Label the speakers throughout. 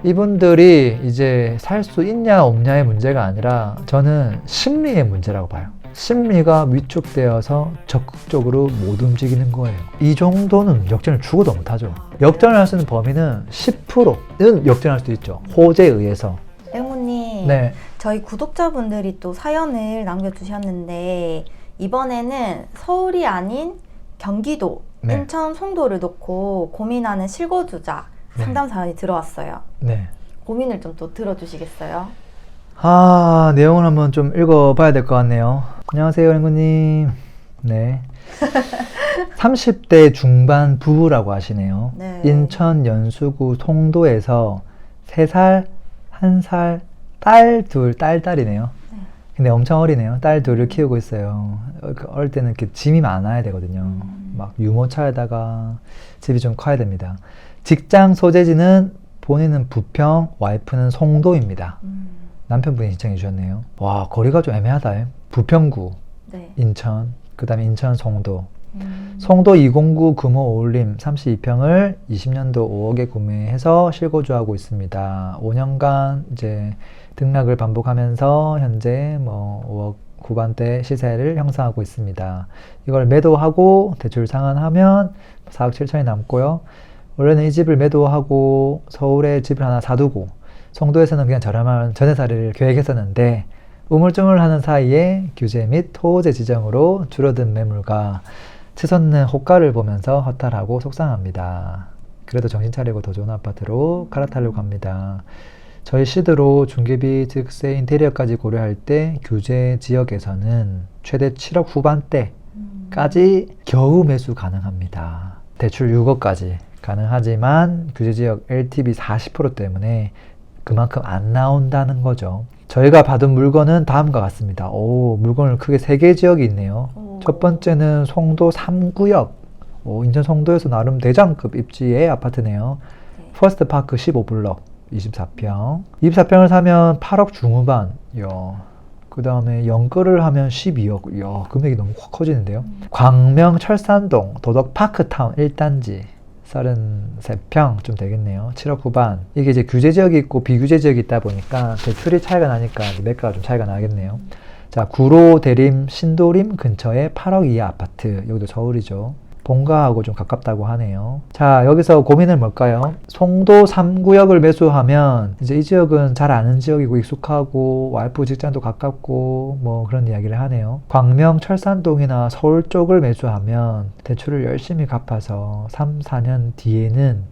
Speaker 1: 이분들이 이제 살 수 있냐 없냐의 문제가 아니라 저는 심리의 문제라고 봐요. 심리가 위축되어서 적극적으로 못 움직이는 거예요. 이 정도는 역전을 죽어도 못하죠. 역전을 할 수 있는 범위는 10%는 역전할 수도 있죠. 호재에 의해서.
Speaker 2: 맹우님,
Speaker 1: 네.
Speaker 2: 저희 구독자분들이 또 사연을 남겨주셨는데 이번에는 서울이 아닌 경기도,
Speaker 1: 네.
Speaker 2: 인천, 송도를 놓고 고민하는 실거주자
Speaker 1: 네.
Speaker 2: 상담 사연이 들어왔어요.
Speaker 1: 네.
Speaker 2: 고민을 좀 또 들어주시겠어요?
Speaker 1: 내용을 한번 좀 읽어봐야 될 것 같네요. 안녕하세요, 연구님. 네. 30대 중반 부부라고 하시네요.
Speaker 2: 네.
Speaker 1: 인천 연수구 송도에서 3살, 1살, 딸이네요.
Speaker 2: 네.
Speaker 1: 근데 엄청 어리네요. 딸 둘을 키우고 있어요. 어릴 때는 이렇게 짐이 많아야 되거든요. 막 유모차에다가 집이 좀 커야 됩니다. 직장 소재지는 본인은 부평, 와이프는 송도입니다. 남편분이 신청해 주셨네요. 와, 거리가 좀 애매하다. 부평구,
Speaker 2: 네.
Speaker 1: 인천, 그 다음에 인천 송도. 송도 209 금호 올림 32평을 20년도 5억에 구매해서 실거주하고 있습니다. 5년간 이제 등락을 반복하면서 현재 뭐 5억 후반대 시세를 형성하고 있습니다. 이걸 매도하고 대출 상환하면 4억 7천이 남고요. 원래는 이 집을 매도하고 서울에 집을 하나 사두고 송도에서는 그냥 저렴한 전세살이를 계획했었는데 우물쭈물하는 사이에 규제 및 토지 지정으로 줄어든 매물과 치솟는 호가를 보면서 허탈하고 속상합니다. 그래도 정신 차리고 더 좋은 아파트로 갈아타려고 합니다. 저희 시드로 중개비 즉세 인테리어까지 고려할 때 규제 지역에서는 최대 7억 후반대까지 겨우 매수 가능합니다. 대출 6억까지 가능하지만 규제 지역 LTV 40% 때문에 그만큼 안 나온다는 거죠. 저희가 받은 물건은 다음과 같습니다. 물건을 크게 3개 지역이 있네요. 첫 번째는 송도 3구역. 인천 송도에서 나름 대장급 입지의 아파트네요. 퍼스트파크 15블럭 24평. 24평을 사면 8억 중후반. 그 다음에 연끌을 하면 12억. 금액이 너무 확 커지는데요. 광명 철산동 도덕파크타운 1단지. 33평 좀 되겠네요. 7억 후반. 이게 이제 규제 지역이 있고 비규제 지역이 있다 보니까 대출이 차이가 나니까 매가가 좀 차이가 나겠네요. 자, 구로 대림 신도림 근처에 8억 이하 아파트. 여기도 서울이죠. 본가하고 좀 가깝다고 하네요. 자, 여기서 고민은 뭘까요? 송도 3구역을 매수하면 이제 이 지역은 잘 아는 지역이고 익숙하고 와이프 직장도 가깝고 뭐 그런 이야기를 하네요. 광명 철산동이나 서울 쪽을 매수하면 대출을 열심히 갚아서 3, 4년 뒤에는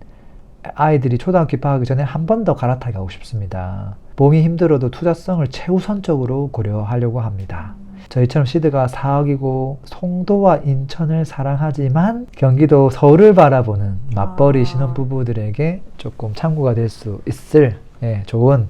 Speaker 1: 아이들이 초등학교 입학하기 전에 한 번 더 갈아타기 하고 싶습니다. 몸이 힘들어도 투자성을 최우선적으로 고려하려고 합니다. 저희처럼 시드가 4억이고 송도와 인천을 사랑하지만 경기도 서울을 바라보는 맞벌이 신혼부부들에게 조금 참고가 될 수 있을 좋은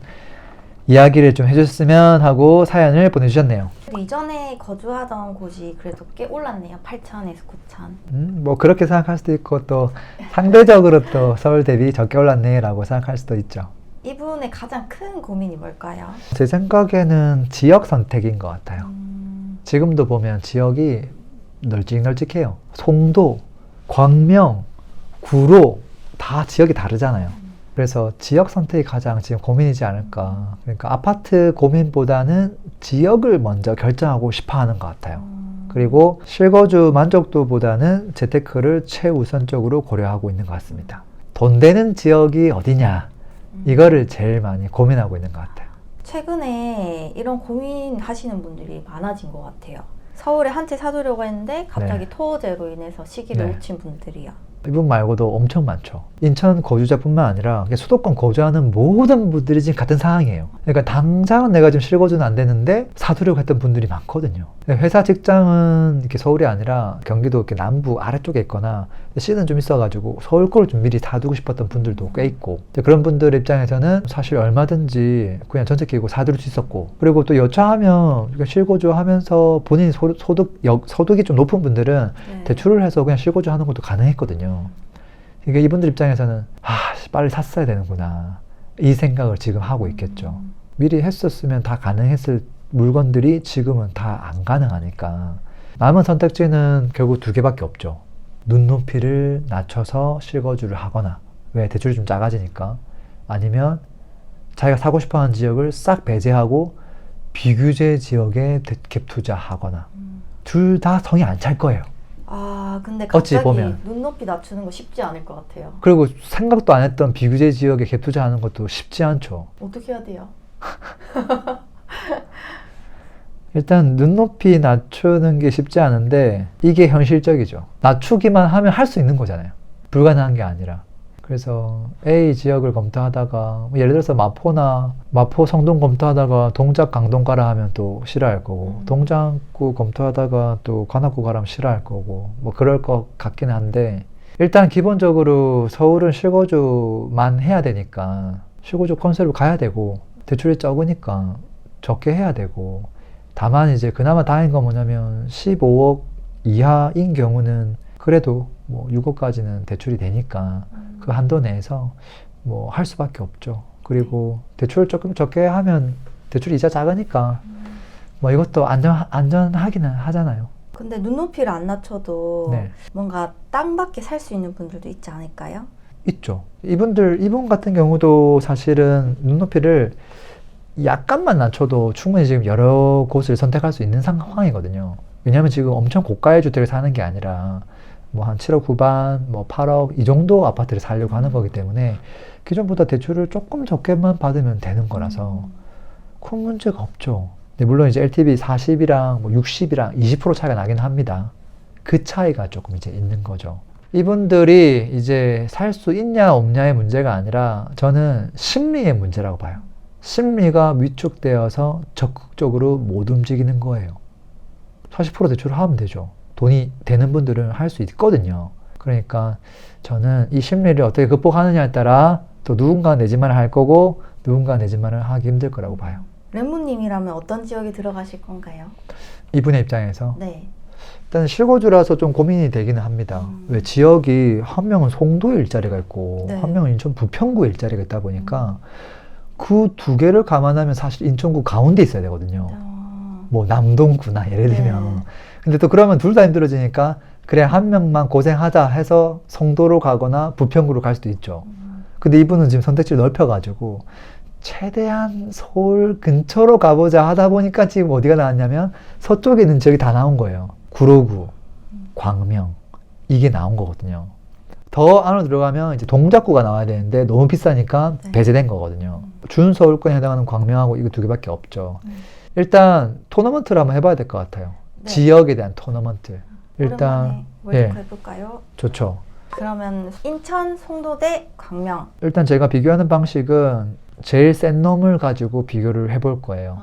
Speaker 1: 이야기를 좀 해줬으면 하고 사연을 보내주셨네요.
Speaker 2: 이전에 거주하던 곳이 그래도 꽤 올랐네요. 8천에서 9천.
Speaker 1: 뭐 그렇게 생각할 수도 있고 또 상대적으로 또 서울 대비 적게 올랐네 라고 생각할 수도 있죠.
Speaker 2: 이분의 가장 큰 고민이 뭘까요?
Speaker 1: 제 생각에는 지역 선택인 것 같아요. 지금도 보면 지역이 널찍널찍해요. 송도, 광명, 구로 다 지역이 다르잖아요. 그래서 지역 선택이 가장 지금 고민이지 않을까. 그러니까 아파트 고민보다는 지역을 먼저 결정하고 싶어 하는 것 같아요. 그리고 실거주 만족도보다는 재테크를 최우선적으로 고려하고 있는 것 같습니다. 돈 되는 지역이 어디냐, 이거를 제일 많이 고민하고 있는 것 같아요.
Speaker 2: 최근에 이런 고민하시는 분들이 많아진 것 같아요. 서울에 한 채 사두려고 했는데 갑자기 토호제로 인해서 시기를 놓친 분들이요.
Speaker 1: 이분 말고도 엄청 많죠. 인천 거주자뿐만 아니라 수도권 거주하는 모든 분들이 지금 같은 상황이에요. 그러니까 당장은 내가 지금 실거주는 안 되는데 사두려고 했던 분들이 많거든요. 회사 직장은 이렇게 서울이 아니라 경기도 이렇게 남부 아래쪽에 있거나 시는 좀 있어가지고 서울 거를 좀 미리 사두고 싶었던 분들도 꽤 있고, 그런 분들 입장에서는 사실 얼마든지 그냥 전세 끼고 사둘 수 있었고, 그리고 또 여차하면 실거주 하면서 본인 소득이 좀 높은 분들은 대출을 해서 그냥 실거주 하는 것도 가능했거든요. 그러니까 이분들 입장에서는 빨리 샀어야 되는구나, 이 생각을 지금 하고 있겠죠. 미리 했었으면 다 가능했을 물건들이 지금은 다 안 가능하니까 남은 선택지는 결국 2개밖에 없죠. 눈높이를 낮춰서 실거주를 하거나, 왜 대출이 좀 작아지니까, 아니면 자기가 사고 싶어하는 지역을 싹 배제하고 비규제 지역에 갭 투자하거나 둘 다 성이 안 찰 거예요.
Speaker 2: 아, 근데
Speaker 1: 어찌
Speaker 2: 갑자기
Speaker 1: 보면.
Speaker 2: 눈높이 낮추는 거 쉽지 않을 것 같아요.
Speaker 1: 그리고 생각도 안 했던 비규제 지역에 갭 투자하는 것도 쉽지 않죠.
Speaker 2: 어떻게 해야 돼요?
Speaker 1: 일단 눈높이 낮추는 게 쉽지 않은데 이게 현실적이죠. 낮추기만 하면 할 수 있는 거잖아요. 불가능한 게 아니라. 그래서 A 지역을 검토하다가 예를 들어서 마포 성동 검토하다가 동작 강동 가라 하면 또 싫어할 거고 동작구 검토하다가 또 관악구 가라 하면 싫어할 거고 뭐 그럴 것 같긴 한데 일단 기본적으로 서울은 실거주만 해야 되니까 실거주 컨셉을 가야 되고 대출이 적으니까 적게 해야 되고 다만 이제 그나마 다행인 건 뭐냐면 15억 이하인 경우는 그래도 뭐 6억까지는 대출이 되니까 그 한도 내에서 뭐 할 수밖에 없죠. 그리고 대출 조금 적게 하면 대출 이자 작으니까 뭐 이것도 안전하기는 하잖아요.
Speaker 2: 근데 눈높이를 안 낮춰도
Speaker 1: 네.
Speaker 2: 뭔가 땅밖에 살 수 있는 분들도 있지 않을까요?
Speaker 1: 있죠. 이분 같은 경우도 사실은 눈높이를 약간만 낮춰도 충분히 지금 여러 곳을 선택할 수 있는 상황이거든요. 왜냐하면 지금 엄청 고가의 주택을 사는 게 아니라 뭐 한 7억 후반, 뭐 8억 이 정도 아파트를 사려고 하는 거기 때문에 기존보다 대출을 조금 적게만 받으면 되는 거라서 큰 문제가 없죠. 근데 물론 이제 LTV 40이랑 뭐 60이랑 20% 차이가 나긴 합니다. 그 차이가 조금 이제 있는 거죠. 이분들이 이제 살 수 있냐 없냐의 문제가 아니라 저는 심리의 문제라고 봐요. 심리가 위축되어서 적극적으로 못 움직이는 거예요. 40% 대출을 하면 되죠. 돈이 되는 분들은 할 수 있거든요. 그러니까 저는 이 심리를 어떻게 극복하느냐에 따라 또 누군가 내 집만을 할 거고 누군가 내 집만을 하기 힘들 거라고 봐요.
Speaker 2: 렘무님이라면 어떤 지역에 들어가실 건가요?
Speaker 1: 이분의 입장에서
Speaker 2: 네.
Speaker 1: 일단 실거주라서 좀 고민이 되기는 합니다. 왜 지역이 한 명은 송도에 일자리가 있고
Speaker 2: 네.
Speaker 1: 한 명은 인천 부평구에 일자리가 있다 보니까 그 두 개를 감안하면 사실 인천구 가운데 있어야 되거든요. 뭐 남동구나 예를 들면.
Speaker 2: 네.
Speaker 1: 근데 또 그러면 둘 다 힘들어지니까 그래 한 명만 고생하자 해서 송도로 가거나 부평구로 갈 수도 있죠. 근데 이분은 지금 선택지를 넓혀가지고 최대한 서울 근처로 가보자 하다 보니까 지금 어디가 나왔냐면 서쪽에 있는 지역이 다 나온 거예요. 구로구, 광명 이게 나온 거거든요. 더 안으로 들어가면 이제 동작구가 나와야 되는데 너무 비싸니까
Speaker 2: 네. 배제된
Speaker 1: 배제된 거거든요. 준서울권에 해당하는 광명하고 이거 두 개밖에 없죠. 일단 토너먼트를 한번 해봐야 될 것 같아요.
Speaker 2: 네.
Speaker 1: 지역에 대한 토너먼트. 일단
Speaker 2: 월드컵 해볼까요?
Speaker 1: 좋죠.
Speaker 2: 그러면 인천, 송도대, 광명.
Speaker 1: 일단 제가 비교하는 방식은 제일 센 놈을 가지고 비교를 해볼 거예요.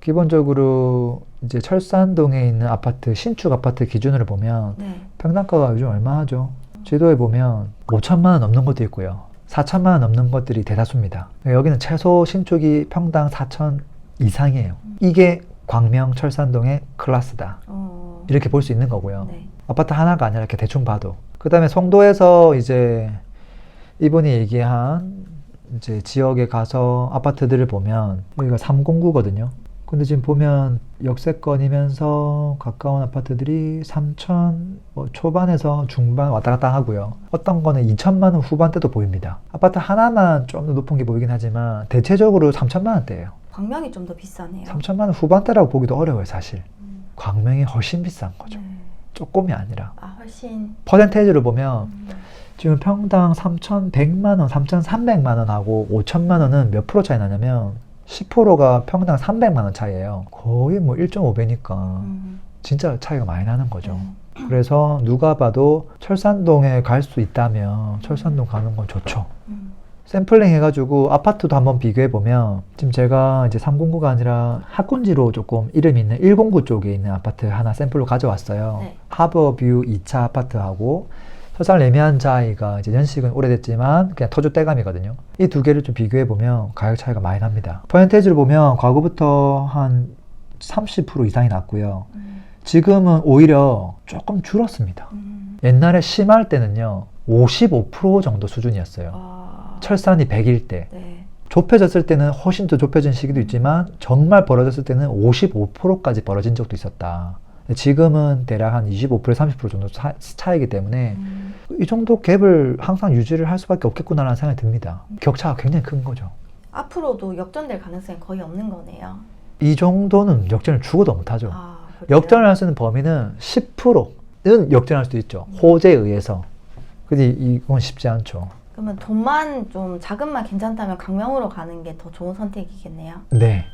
Speaker 1: 기본적으로 이제 철산동에 있는 아파트, 신축 아파트 기준으로 보면
Speaker 2: 네.
Speaker 1: 평당가가 요즘 얼마 하죠? 지도에 보면 5천만 원 넘는 것도 있고요. 4천만 원 넘는 것들이 대다수입니다. 여기는 최소 신축이 평당 4천 이상이에요. 이게 광명 철산동의 클래스다. 이렇게 볼 수 있는 거고요.
Speaker 2: 네.
Speaker 1: 아파트 하나가 아니라 이렇게 대충 봐도. 그 다음에 송도에서 이제 이분이 얘기한 이제 지역에 가서 아파트들을 보면 여기가 309거든요. 근데 지금 보면 역세권이면서 가까운 아파트들이 3천 뭐 초반에서 중반 왔다 갔다 하고요. 어떤 거는 2천만 원 후반대도 보입니다. 아파트 하나만 좀 더 높은 게 보이긴 하지만 대체적으로 3천만 원대예요.
Speaker 2: 광명이 좀 더 비싸네요.
Speaker 1: 3천만 원 후반대라고 보기도 어려워요, 사실. 광명이 훨씬 비싼 거죠.
Speaker 2: 네.
Speaker 1: 조금이 아니라.
Speaker 2: 아, 훨씬.
Speaker 1: 퍼센테이지로 보면 지금 평당 3,100만 원, 3,300만 원하고 5천만 원은 몇 프로 차이 나냐면 10%가 평당 300만 원 차이예요. 거의 뭐 1.5배니까 진짜 차이가 많이 나는 거죠. 그래서 누가 봐도 철산동에 갈 수 있다면 철산동 가는 건 좋죠. 샘플링 해가지고 아파트도 한번 비교해보면 지금 제가 이제 309가 아니라 학군지로 조금 이름 있는 109 쪽에 있는 아파트 하나 샘플로 가져왔어요.
Speaker 2: 네.
Speaker 1: 하버뷰 2차 아파트하고 설산 레미안자이가 이제 연식은 오래됐지만 그냥 터줏대감이거든요. 이 두 개를 좀 비교해보면 가격 차이가 많이 납니다. 퍼센테이지를 보면 과거부터 한 30% 이상이 났고요. 지금은 오히려 조금 줄었습니다. 옛날에 심할 때는요 55% 정도 수준이었어요. 철산이 100일 때.
Speaker 2: 네.
Speaker 1: 좁혀졌을 때는 훨씬 더 좁혀진 시기도 있지만 정말 벌어졌을 때는 55%까지 벌어진 적도 있었다. 지금은 대략 한 25% 30% 정도 차이기 때문에 이 정도 갭을 항상 유지를 할 수밖에 없겠구나라는 생각이 듭니다. 격차가 굉장히 큰 거죠.
Speaker 2: 앞으로도 역전될 가능성이 거의 없는 거네요.
Speaker 1: 이 정도는 역전을 죽어도 못하죠.
Speaker 2: 그래요?
Speaker 1: 역전을 할 수 있는 범위는 10%는 역전할 수도 있죠. 호재에 의해서. 근데 이건 쉽지 않죠.
Speaker 2: 그러면 돈만 좀 자금만 괜찮다면 강명으로 가는 게 더 좋은 선택이겠네요.
Speaker 1: 네.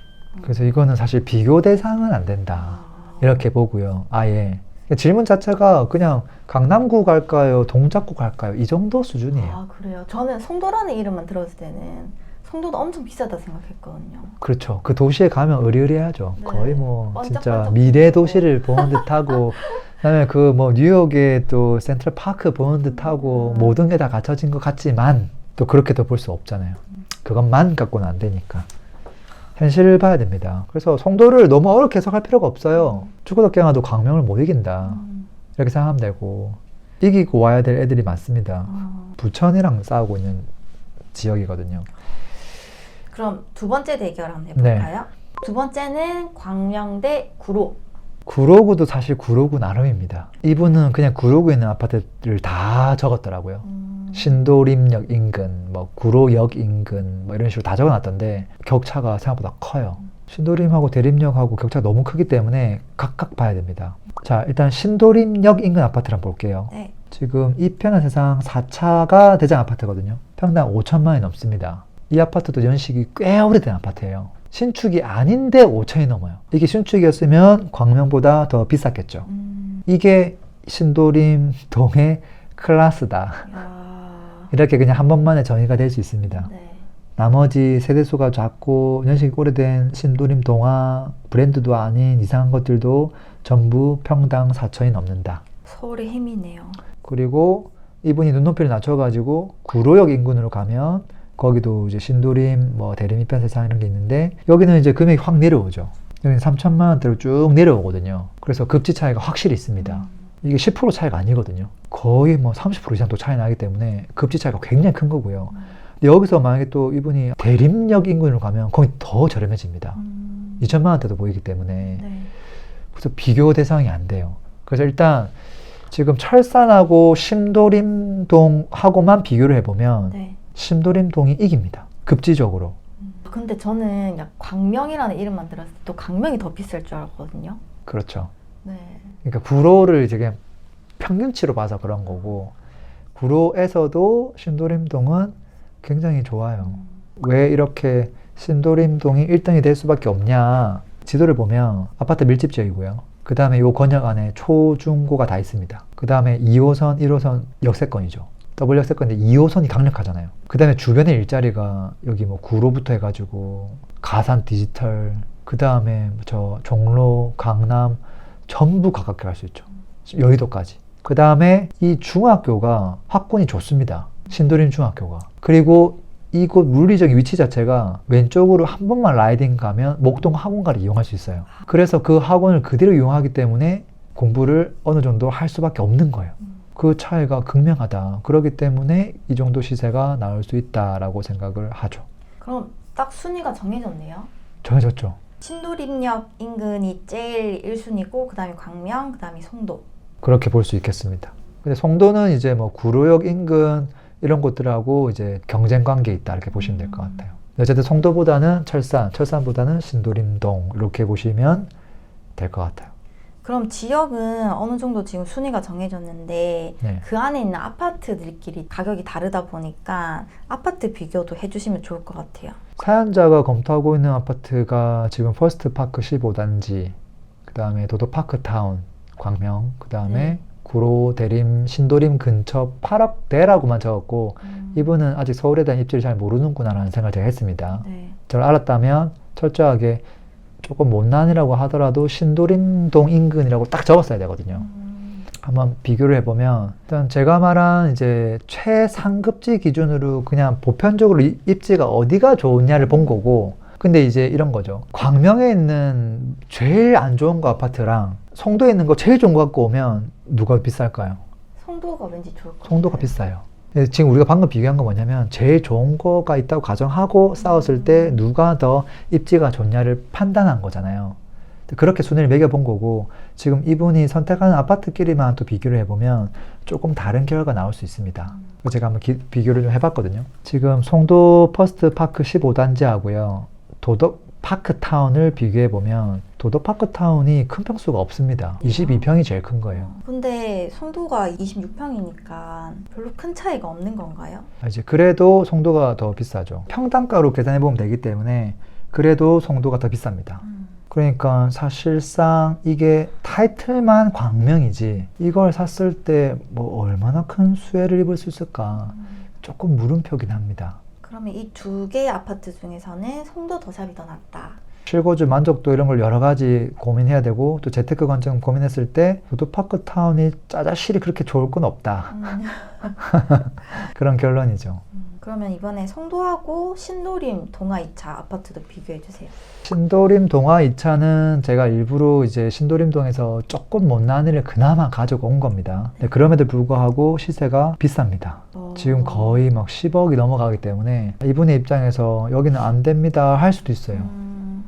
Speaker 1: 그래서 이거는 사실 비교 대상은 안 된다. 이렇게 보고요. 아예. 질문 자체가 그냥 강남구 갈까요? 동작구 갈까요? 이 정도 수준이에요.
Speaker 2: 그래요? 저는 송도라는 이름만 들었을 때는 송도도 엄청 비싸다 생각했거든요.
Speaker 1: 그렇죠. 그 도시에 가면 으리으리하죠.
Speaker 2: 네.
Speaker 1: 거의 뭐 진짜
Speaker 2: 반짝반짝
Speaker 1: 미래 도시를 보는 듯하고 그다음에 그 뭐 뉴욕의 또 센트럴 파크 보는 듯하고 모든 게 다 갖춰진 것 같지만 또 그렇게도 볼 수 없잖아요. 그것만 갖고는 안 되니까 현실을 봐야 됩니다. 그래서 송도를 너무 어렵게 해석할 필요가 없어요. 죽어도 깨어나도 광명을 못 이긴다. 이렇게 생각하면 되고 이기고 와야 될 애들이 많습니다. 부천이랑 싸우고 있는 지역이거든요.
Speaker 2: 그럼 두 번째 대결 한번 해볼까요? 두 번째는 광명 대 구로.
Speaker 1: 구로구도 사실 구로구 나름입니다. 이분은 그냥 구로구에 있는 아파트를 다 적었더라고요. 신도림역 인근, 뭐 구로역 인근, 뭐 이런 식으로 다 적어놨던데 격차가 생각보다 커요. 신도림하고 대림역하고 격차가 너무 크기 때문에 각각 봐야 됩니다. 자, 일단 신도림역 인근 아파트를 한번 볼게요.
Speaker 2: 네.
Speaker 1: 지금 이편한 세상 4차가 대장 아파트거든요. 평당 5천만 원이 넘습니다. 이 아파트도 연식이 꽤 오래된 아파트예요. 신축이 아닌데 5천이 넘어요. 이게 신축이었으면 광명보다 더 비쌌겠죠. 이게 신도림동의 클래스다. 이렇게 그냥 한 번만에 정의가 될 수 있습니다.
Speaker 2: 네.
Speaker 1: 나머지 세대수가 작고 연식이 오래된 신도림 동화 브랜드도 아닌 이상한 것들도 전부 평당 4천이 넘는다.
Speaker 2: 서울의 힘이네요.
Speaker 1: 그리고 이분이 눈높이를 낮춰가지고 구로역 인근으로 가면 거기도 이제 신도림, 뭐 대림 이편 세상 이런 게 있는데 여기는 이제 금액이 확 내려오죠. 여기는 3천만 원대로 쭉 내려오거든요. 그래서 급지 차이가 확실히 있습니다. 이게 10% 차이가 아니거든요. 거의 뭐 30% 이상 또 차이 나기 때문에 급지 차이가 굉장히 큰 거고요. 근데 여기서 만약에 또 이분이 대림역 인근으로 가면 거기 더 저렴해집니다. 2천만 원대도 보이기 때문에.
Speaker 2: 네.
Speaker 1: 그래서 비교 대상이 안 돼요. 그래서 일단 지금 철산하고 신도림동하고만 비교를 해보면
Speaker 2: 네.
Speaker 1: 신도림동이 이깁니다. 급지적으로.
Speaker 2: 근데 저는 광명이라는 이름만 들었을 때 또 강명이 더 비쌀 줄 알았거든요.
Speaker 1: 그렇죠.
Speaker 2: 네.
Speaker 1: 그러니까 구로를 이제 그냥 평균치로 봐서 그런 거고 구로에서도 신도림동은 굉장히 좋아요. 왜 이렇게 신도림동이 1등이 될 수밖에 없냐. 지도를 보면 아파트 밀집 지역이고요. 그 다음에 요 건역 안에 초, 중, 고가 다 있습니다. 그 다음에 2호선, 1호선 역세권이죠. 더블 역세권인데 2호선이 강력하잖아요. 그 다음에 주변의 일자리가 여기 뭐 구로부터 해가지고 가산 디지털, 그 다음에 저 종로, 강남 전부 가깝게 갈 수 있죠. 여의도까지. 그 다음에 이 중학교가 학군이 좋습니다. 신도림 중학교가. 그리고 이곳 물리적인 위치 자체가 왼쪽으로 한 번만 라이딩 가면 목동 학원가를 이용할 수 있어요. 그래서 그 학원을 그대로 이용하기 때문에 공부를 어느 정도 할 수밖에 없는 거예요. 그 차이가 극명하다. 그렇기 때문에 이 정도 시세가 나올 수 있다라고 생각을 하죠.
Speaker 2: 그럼 딱 순위가 정해졌네요.
Speaker 1: 정해졌죠.
Speaker 2: 신도림역 인근이 제일 1순위고 그 다음에 광명, 그 다음에 송도.
Speaker 1: 그렇게 볼 수 있겠습니다. 근데 송도는 이제 뭐 구로역 인근 이런 곳들하고 이제 경쟁 관계에 있다 이렇게 보시면 될 것 같아요. 어쨌든 송도보다는 철산보다는 신도림동 이렇게 보시면 될 것 같아요.
Speaker 2: 그럼 지역은 어느 정도 지금 순위가 정해졌는데
Speaker 1: 네.
Speaker 2: 그 안에 있는 아파트들끼리 가격이 다르다 보니까 아파트 비교도 해주시면 좋을 것 같아요.
Speaker 1: 사연자가 검토하고 있는 아파트가 지금 퍼스트파크 15단지, 그 다음에 도도파크타운, 광명, 그 다음에 구로, 대림, 신도림 근처 8억대라고만 적었고 이분은 아직 서울에 대한 입지를 잘 모르는구나 라는 생각을 제가 했습니다.
Speaker 2: 네.
Speaker 1: 저를 알았다면 철저하게 조금 못난이라고 하더라도 신도림동 인근이라고 딱 적었어야 되거든요. 한번 비교를 해보면 일단 제가 말한 이제 최상급지 기준으로 그냥 보편적으로 입지가 어디가 좋냐를 본 거고, 근데 이제 이런 거죠. 광명에 있는 제일 안 좋은 거 아파트랑 송도에 있는 거 제일 좋은 거 갖고 오면 누가 비쌀까요?
Speaker 2: 송도가 왠지 좋을 것 같아요.
Speaker 1: 송도가 비싸요. 지금 우리가 방금 비교한 건 뭐냐면 제일 좋은 거가 있다고 가정하고 싸웠을 때 누가 더 입지가 좋냐를 판단한 거잖아요. 그렇게 순위를 매겨본 거고 지금 이분이 선택하는 아파트끼리만 또 비교를 해보면 조금 다른 결과가 나올 수 있습니다. 제가 한번 비교를 좀 해봤거든요. 지금 송도 퍼스트파크 15단지하고요. 도덕파크타운을 비교해보면 도덕파크타운이 큰 평수가 없습니다. 22평이 제일 큰 거예요.
Speaker 2: 근데 송도가 26평이니까 별로 큰 차이가 없는 건가요?
Speaker 1: 이제 그래도 송도가 더 비싸죠. 평당가로 계산해보면 되기 때문에 그래도 송도가 더 비쌉니다. 그러니까 사실상 이게 타이틀만 광명이지 이걸 샀을 때 뭐 얼마나 큰 수혜를 입을 수 있을까 조금 물음표긴 합니다.
Speaker 2: 그러면 이 두 개의 아파트 중에서는 송도 더샵이 더 낫다.
Speaker 1: 실거주 만족도 이런 걸 여러 가지 고민해야 되고 또 재테크 관점 고민했을 때 도도파크타운이 짜잘실이 그렇게 좋을 건 없다. 그런 결론이죠.
Speaker 2: 그러면 이번에 송도하고 신도림 동아 2차 아파트도 비교해 주세요.
Speaker 1: 신도림 동아 2차는 제가 일부러 이제 신도림동에서 조금 못난 일을 그나마 가지고 온 겁니다. 네, 그럼에도 불구하고 시세가 비쌉니다. 지금 거의 막 10억이 넘어가기 때문에 이분의 입장에서 여기는 안 됩니다 할 수도 있어요.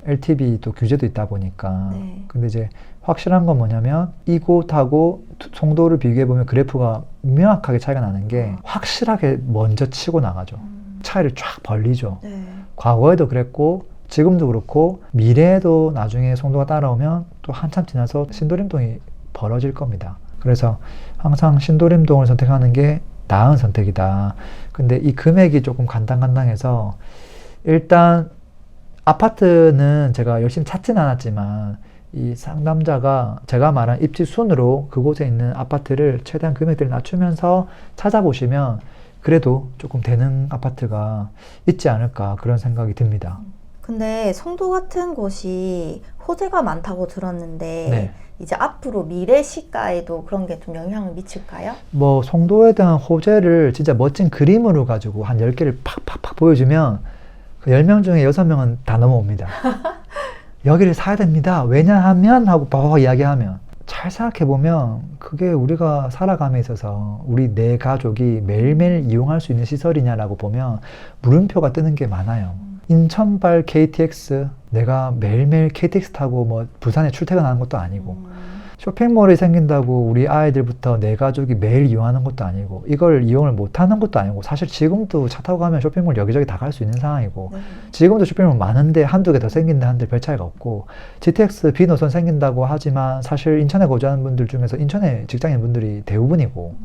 Speaker 1: LTV 또 규제도 있다 보니까.
Speaker 2: 네.
Speaker 1: 근데 이제 확실한 건 뭐냐면 이곳하고 송도를 비교해보면 그래프가 명확하게 차이가 나는 게 확실하게 먼저 치고 나가죠. 차이를 쫙 벌리죠.
Speaker 2: 네.
Speaker 1: 과거에도 그랬고 지금도 그렇고 미래에도 나중에 송도가 따라오면 또 한참 지나서 신도림동이 벌어질 겁니다. 그래서 항상 신도림동을 선택하는 게 나은 선택이다. 근데 이 금액이 조금 간당간당해서 일단 아파트는 제가 열심히 찾진 않았지만 이 상담자가 제가 말한 입지 순으로 그곳에 있는 아파트를 최대한 금액대를 낮추면서 찾아보시면 그래도 조금 되는 아파트가 있지 않을까 그런 생각이 듭니다. 근데
Speaker 2: 송도 같은 곳이 호재가 많다고 들었는데
Speaker 1: 네.
Speaker 2: 이제 앞으로 미래 시가에도 그런 게 좀 영향을 미칠까요?
Speaker 1: 뭐 송도에 대한 호재를 진짜 멋진 그림으로 가지고 한 10개를 팍팍팍 보여주면 그 10명 중에 6명은 다 넘어옵니다. 여기를 사야 됩니다. 왜냐하면 하고 바바바 이야기하면 잘 생각해보면 그게 우리가 살아감에 있어서 우리 내 가족이 매일매일 이용할 수 있는 시설이냐라고 보면 물음표가 뜨는 게 많아요. 인천발 KTX 내가 매일매일 KTX 타고 뭐 부산에 출퇴근하는 것도 아니고 쇼핑몰이 생긴다고 우리 아이들부터 내 가족이 매일 이용하는 것도 아니고 이걸 이용을 못하는 것도 아니고 사실 지금도 차 타고 가면 쇼핑몰 여기저기 다 갈 수 있는 상황이고
Speaker 2: 네.
Speaker 1: 지금도 쇼핑몰 많은데 한두 개 더 생긴다 한들 별 차이가 없고 GTX B노선 생긴다고 하지만 사실 인천에 거주하는 분들 중에서 인천에 직장인 분들이 대부분이고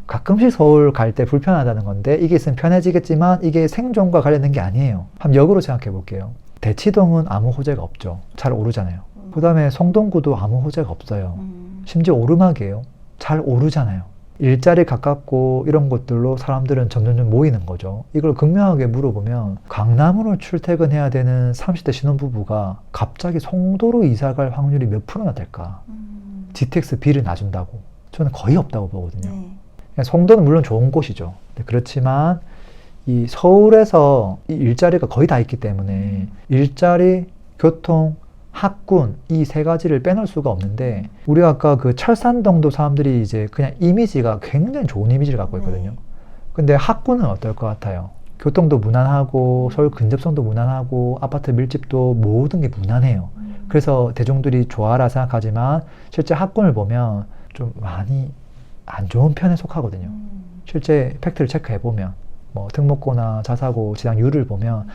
Speaker 1: 가끔씩 서울 갈 때 불편하다는 건데 이게 있으면 편해지겠지만 이게 생존과 관련된 게 아니에요. 한번 역으로 생각해 볼게요. 대치동은 아무 호재가 없죠. 잘 오르잖아요. 그 다음에 성동구도 아무 호재가 없어요. 심지어 오르막이에요. 잘 오르잖아요. 일자리 가깝고 이런 곳들로 사람들은 점점 모이는 거죠. 이걸 극명하게 물어보면 강남으로 출퇴근해야 되는 30대 신혼부부가 갑자기 송도로 이사갈 확률이 몇 프로나 될까? GTX B를 놔준다고? 저는 거의 없다고 보거든요.
Speaker 2: 네.
Speaker 1: 송도는 물론 좋은 곳이죠. 그렇지만 이 서울에서 이 일자리가 거의 다 있기 때문에 일자리, 교통, 학군 이 세 가지를 빼놓을 수가 없는데 우리가 아까 그 철산동도 사람들이 이제 그냥 이미지가 굉장히 좋은 이미지를 갖고 있거든요. 근데 학군은 어떨 것 같아요? 교통도 무난하고 서울 근접성도 무난하고 아파트 밀집도 모든 게 무난해요. 그래서 대중들이 좋아라 생각하지만 실제 학군을 보면 좀 많이 안 좋은 편에 속하거든요. 실제 팩트를 체크해보면 뭐 등록고나 자사고 지당률을 보면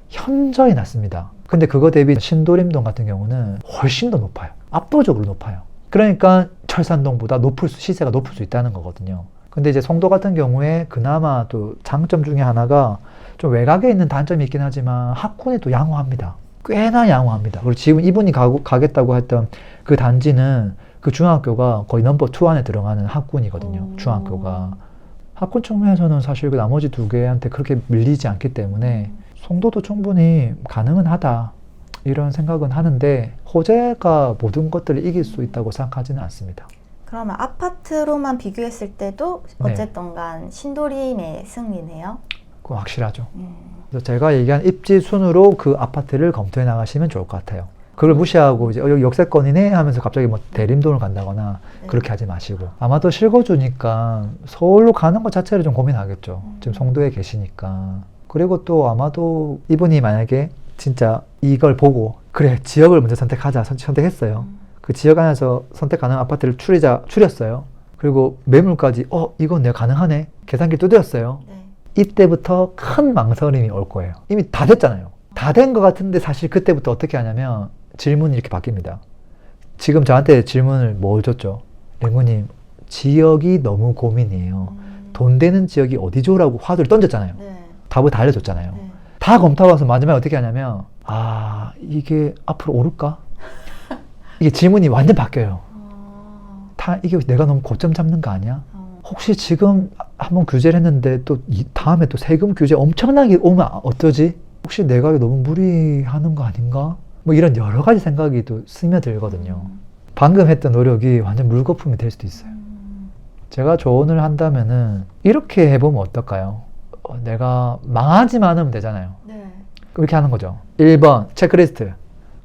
Speaker 1: 현저히 낮습니다. 근데 그거 대비 신도림동 같은 경우는 훨씬 더 높아요. 압도적으로 높아요. 그러니까 철산동보다 시세가 높을 수 있다는 거거든요. 근데 이제 송도 같은 경우에 그나마 또 장점 중에 하나가 좀 외곽에 있는 단점이 있긴 하지만 학군이 또 양호합니다. 꽤나 양호합니다. 그리고 지금 이분이 가겠다고 했던 그 단지는 그 중학교가 거의 넘버 2 안에 들어가는 학군이거든요. 중학교가. 학군 측면에서는 사실 그 나머지 두 개한테 그렇게 밀리지 않기 때문에 송도도 충분히 가능은 하다 이런 생각은 하는데 호재가 모든 것들을 이길 수 있다고 생각하지는 않습니다.
Speaker 2: 그러면 아파트로만 비교했을 때도 어쨌든 간 신도림의 승리네요.
Speaker 1: 그거 확실하죠. 그래서 제가 얘기한 입지 순으로 그 아파트를 검토해 나가시면 좋을 것 같아요. 그걸 무시하고 이제 여기 역세권이네 하면서 갑자기 뭐 대림동을 간다거나 그렇게 하지 마시고 아마도 실거주니까 서울로 가는 것 자체를 좀 고민하겠죠. 지금 송도에 계시니까. 그리고 또 아마도 이분이 만약에 진짜 이걸 보고 그래, 지역을 먼저 선택하자. 선택했어요. 그 지역 안에서 선택 가능한 아파트를 추렸어요. 그리고 매물까지 이건 내가 가능하네. 계산기 두드렸어요.
Speaker 2: 네.
Speaker 1: 이때부터 큰 망설임이 올 거예요. 이미 다 됐잖아요. 다 된 것 같은데 사실 그때부터 어떻게 하냐면 질문이 이렇게 바뀝니다. 지금 저한테 질문을 뭘 줬죠? 랭구님, 지역이 너무 고민이에요. 돈 되는 지역이 어디죠? 라고 화두를 던졌잖아요.
Speaker 2: 네.
Speaker 1: 답을 다 알려줬잖아요.
Speaker 2: 네.
Speaker 1: 다 검토하고 나서 마지막에 어떻게 하냐면 이게 앞으로 오를까? 이게 질문이 완전 바뀌어요. 이게 내가 너무 고점 잡는 거 아니야? 혹시 지금 한번 규제를 했는데 또 다음에 또 세금 규제 엄청나게 오면 어쩌지? 혹시 내가 너무 무리하는 거 아닌가? 뭐 이런 여러 가지 생각이 또 스며들거든요. 방금 했던 노력이 완전 물거품이 될 수도 있어요. 제가 조언을 한다면은 이렇게 해보면 어떨까요? 내가 망하지만 않으면 되잖아요.
Speaker 2: 네.
Speaker 1: 그렇게 하는 거죠. 1번 체크리스트.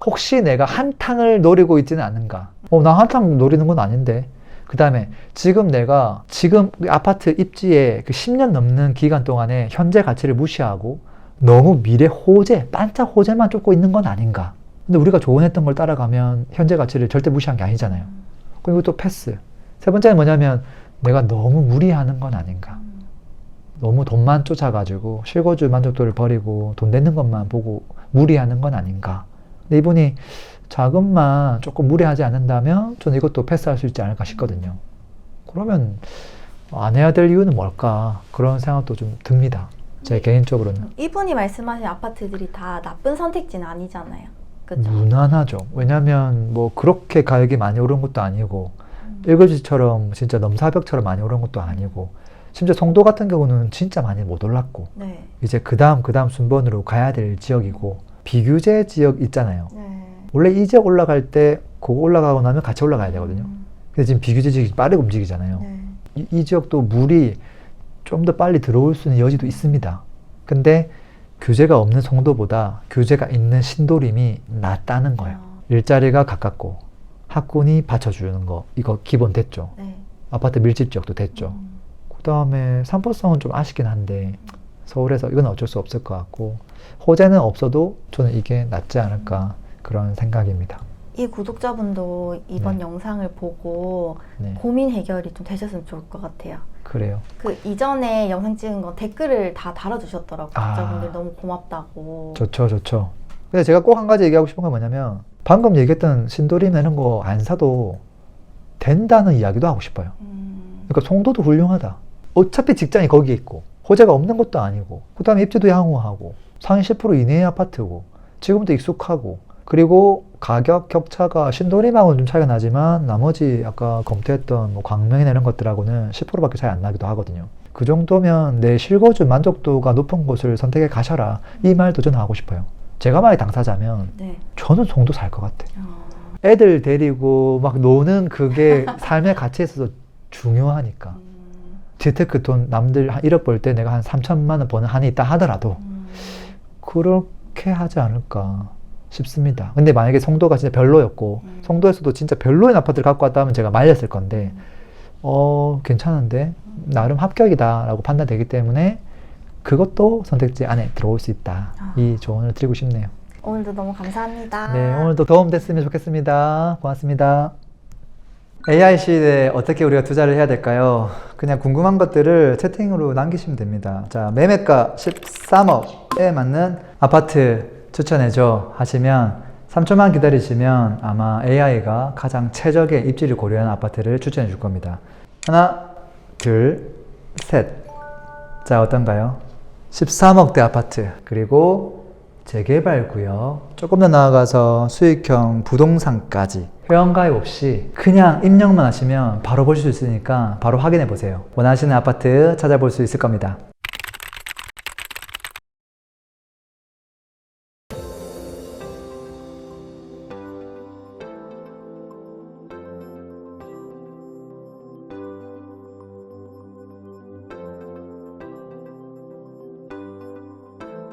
Speaker 1: 혹시 내가 한탕을 노리고 있지는 않은가? 나 한탕 노리는 건 아닌데. 그 다음에 지금 아파트 입지에 그 10년 넘는 기간 동안에 현재 가치를 무시하고 너무 미래 호재, 반짝 호재만 쫓고 있는 건 아닌가? 근데 우리가 조언했던 걸 따라가면 현재 가치를 절대 무시한 게 아니잖아요. 그리고 또 패스. 세 번째는 뭐냐면 내가 너무 무리하는 건 아닌가? 너무 돈만 쫓아가지고 실거주 만족도를 버리고 돈 되는 것만 보고 무리하는 건 아닌가? 근데 이분이 자금만 조금 무리하지 않는다면 저는 이것도 패스할 수 있지 않을까 싶거든요. 그러면 안 해야 될 이유는 뭘까? 그런 생각도 좀 듭니다. 제 개인적으로는.
Speaker 2: 이분이 말씀하신 아파트들이 다 나쁜 선택지는 아니잖아요. 그렇죠?
Speaker 1: 무난하죠. 왜냐면 뭐 그렇게 가격이 많이 오른 것도 아니고 일거지처럼 진짜 넘사벽처럼 많이 오른 것도 아니고 심지어 송도 같은 경우는 진짜 많이 못 올랐고
Speaker 2: 네.
Speaker 1: 이제 그 다음 순번으로 가야 될 지역이고 비규제 지역 있잖아요.
Speaker 2: 네.
Speaker 1: 원래 이 지역 올라갈 때 그거 올라가고 나면 같이 올라가야 되거든요. 근데 지금 비규제 지역이 빠르게 움직이잖아요.
Speaker 2: 네.
Speaker 1: 이 지역도 물이 좀 더 빨리 들어올 수 있는 여지도 있습니다. 근데 규제가 없는 송도보다 규제가 있는 신도림이 낫다는 거예요. 일자리가 가깝고 학군이 받쳐주는 거 이거 기본 됐죠.
Speaker 2: 네.
Speaker 1: 아파트 밀집 지역도 됐죠. 그 다음에 산포성은 좀 아쉽긴 한데 서울에서 이건 어쩔 수 없을 것 같고 호재는 없어도 저는 이게 낫지 않을까 그런 생각입니다.
Speaker 2: 이 구독자분도 이번
Speaker 1: 네.
Speaker 2: 영상을 보고
Speaker 1: 네.
Speaker 2: 고민 해결이 좀 되셨으면 좋을 것 같아요.
Speaker 1: 그래요.
Speaker 2: 그 이전에 영상 찍은 거 댓글을 다 달아주셨더라고요. 구독자분들 너무 고맙다고.
Speaker 1: 좋죠. 근데 제가 꼭 한 가지 얘기하고 싶은 건 뭐냐면 방금 얘기했던 신도림 이런 거 안 사도 된다는 이야기도 하고 싶어요. 그러니까 송도도 훌륭하다. 어차피 직장이 거기에 있고 호재가 없는 것도 아니고 그 다음에 입지도 양호하고 상위 10% 이내의 아파트고 지금도 익숙하고 그리고 가격 격차가 신도림하고는 좀 차이가 나지만 나머지 아까 검토했던 뭐 광명이나 이런 것들하고는 10%밖에 차이 안 나기도 하거든요. 그 정도면 내 실거주 만족도가 높은 곳을 선택해 가셔라. 이 말도 저는 하고 싶어요. 제가 만약 당사자면
Speaker 2: 네.
Speaker 1: 저는 송도 살 것 같아. 애들 데리고 막 노는 그게 삶의 가치에 있어서 중요하니까. 재테크 돈 남들 한 1억 벌 때 내가 한 3천만 원 버는 한이 있다 하더라도 그렇게 하지 않을까 싶습니다. 근데 만약에 송도가 진짜 별로였고 송도에서도 진짜 별로인 아파트를 갖고 왔다 하면 제가 말렸을 건데 괜찮은데 나름 합격이다 라고 판단되기 때문에 그것도 선택지 안에 들어올 수 있다. 이 조언을 드리고 싶네요.
Speaker 2: 오늘도 너무 감사합니다.
Speaker 1: 네, 오늘도 도움 됐으면 좋겠습니다. 고맙습니다. AI 시대에 어떻게 우리가 투자를 해야 될까요? 그냥 궁금한 것들을 채팅으로 남기시면 됩니다. 자, 매매가 13억에 맞는 아파트 추천해줘 하시면 3초만 기다리시면 아마 AI가 가장 최적의 입지를 고려한 아파트를 추천해 줄 겁니다. 하나, 둘, 셋. 자, 어떤가요? 13억대 아파트, 그리고 재개발 구역, 조금 더 나아가서 수익형 부동산까지 회원가입 없이 그냥 입력만 하시면 바로 볼 수 있으니까 바로 확인해 보세요. 원하시는 아파트 찾아볼 수 있을 겁니다.